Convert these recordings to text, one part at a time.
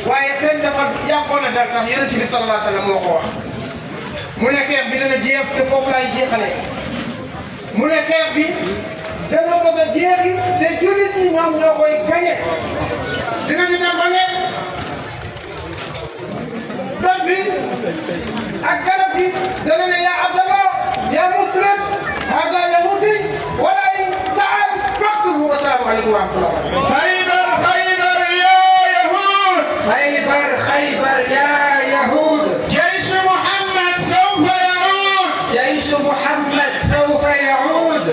waaye kenn dafa yàqoon na dal sax yonent bi sallallahu alayhi wa sallam moo ko wax mu ne xeex bi dana jeex te foofu laay jeexalee mu ne xeex bi dana bëgg a jeexi te jullit ñi ñoom ñoo koy gañe dinañu ne gañe doj bi ak garab gi dana ne yaa Abdallah yaa muslim hada yahudi wala in taal faqtulhu wa salaamu aleykum wa rahmatullah خيبر خيبر يا يهود خيبر خيبر يا يهود جيش محمد سوف يعود جيش محمد سوف يعود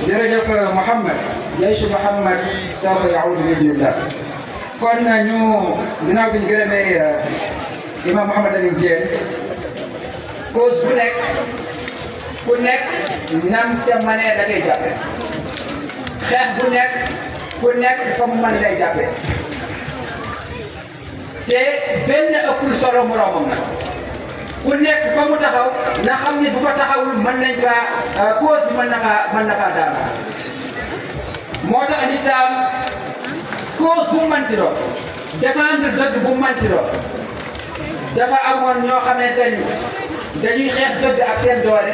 jërëjëf Mouhamed جيش محمد سوف يعود بإذن الله kon ñu ginnaaw bi ñu gërëmee imam Mouhamed Alioune Diène cause bu nekk ku nekk nam ca mënee da koy jàppe xeex bu nekk ku nekk fa mu mën lay jàppe te benn ëppul solo moroomam nag ku nekk fa mu taxaw na xam ne bu fa taxawul mën nañ kaa cause bi mën na kaa daal moo tax lislaam cause bu manti doon défendre dëgg bu manti doon dafa amoon ñoo xamante ni dañuy xeex dëgg ak seen doole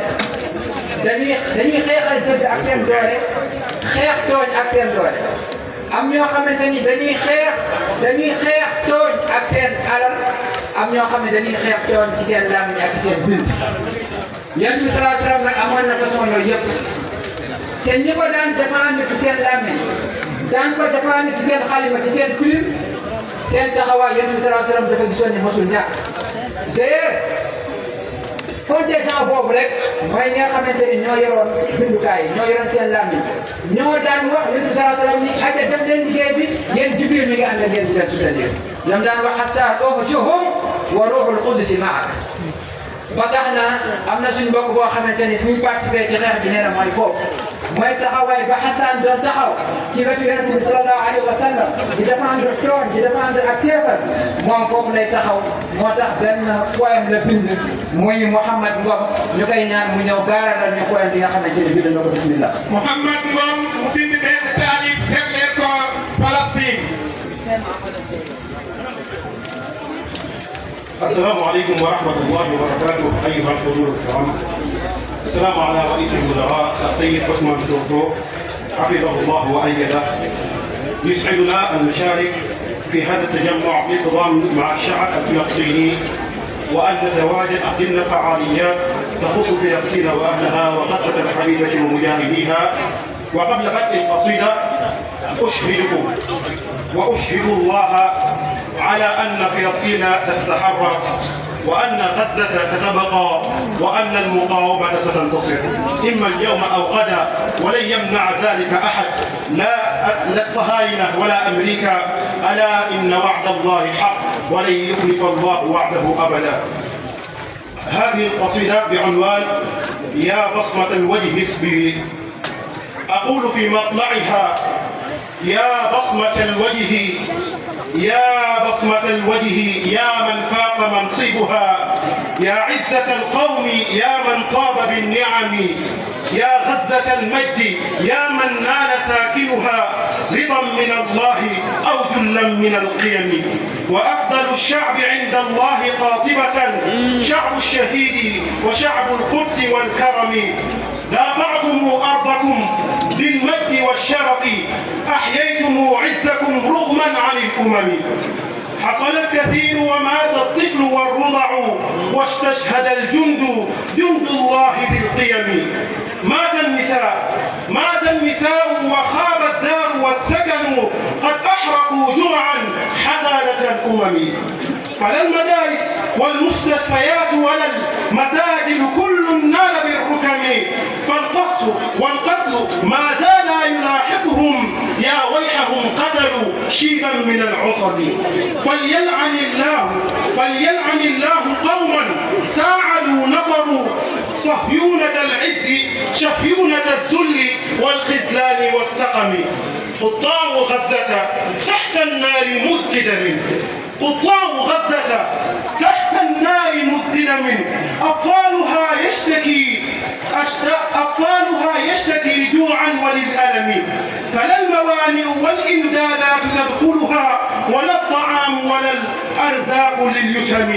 dañuy xeexal dëgg ak seen doole xeex tooñ ak seen doole am ñoo xamante ni dañuy xeex tooñ ak seen alal am ñoo xam ne dañuy xeex tooñ ci seen làmmiñ ak ci seen bind Yonent bi sallallahu alayhi wa sallam nag amoon na façon yooyu yëpp te ñi ko daan défendre ci seen làmmiñ daan ko défendre ci seen xalima ci seen plume seen taxawaay Yonent bi sallallahu alayhi wa sallam dafa gisoon ne mosul ñàkk d'ailleurs contingent boobu rek mooy ñi nga xamante ni ñoo yoroon bindukaay yi ñoo yoroon seen làmmiñ ñoo daan wax Yonent bi sallallahu alayhi wa sallam ni aja def leen liggéey bi yéen Jibril mi ngi ànd ak yéen di leen soutenir ñoom daan wax hatta uhjuhum wa ruhul qudus ma'ak ba tax na am na suñu mbokk boo xamante ni fu ñu participé ci xeex bi nee na mooy foofu mooy taxawaay ba Hassan doon taxaw ci wetu Yonent bi sallallahu alayhi wa sallam di défendre tooñ di défendre ak kéefar moom foofu lay taxaw moo tax benn poème la bind muy Mouhamed Ngom ñu koy ñaan mu ñëw gaaralal ñu poème bi nga xamante ni bind na ko bismillah. Mouhamed Ngom mu bind benn taalif jagleel ko Palestine. السلام عليكم ورحمة الله وبركاته أيها الحضور الكرام. السلام على رئيس الوزراء السيد عثمان شوكو حفظه الله وأيده. يسعدنا أن نشارك في هذا التجمع بانتظام مع الشعب الفلسطيني وأن نتواجد ضمن فعاليات تخص فلسطين وأهلها وغزة الحبيبة ومجاهديها. وقبل بدء القصيدة أشهدكم وأشهد الله على أن فلسطين ستتحرر وأن غزة ستبقى وأن المقاومة ستنتصر إما اليوم أو غدا ولن يمنع ذلك أحد لا الصهاينة ولا أمريكا. ألا إن وعد الله حق ولن يخلف الله وعده أبدا. هذه القصيدة بعنوان يا بصمة الوجه اصبري. أقول في مطلعها يا بصمة الوجه يا بصمة الوجه يا من فاق منصبها يا عزة القوم يا من طاب بالنعم يا غزة المجد يا من نال ساكنها رضا من الله أو ذلا من القيم. وأفضل الشعب عند الله قاطبة شعب الشهيد وشعب القدس والكرم. دافعتم أرضكم بالمجد والشرف أحييتم عزكم رغما عن الأمم. حصل الكثير ومات الطفل والرضع واستشهد الجند جند الله بالقيم. مات النساء وخاب الدار والسكن قد أحرقوا جرعا حضارة الأمم. فلا المدارس والمستشفيات ولا المساجد كل نال بالركم. فالقصف والقتل ما زال يلاحقهم يا ويحهم قتلوا شيبا من العصب. فليلعن الله قوما ساعدوا نصروا صهيونة العز شهيونة الذل والخذلان والسقم. قطاع غزة تحت النار مزددم. قطاع غزة تحت النار مزددم. أطفالها يشتكي جوعا وللألم. فلا الموانئ والإمدادات تدخلها ولا الطعام الأرزاق لليسم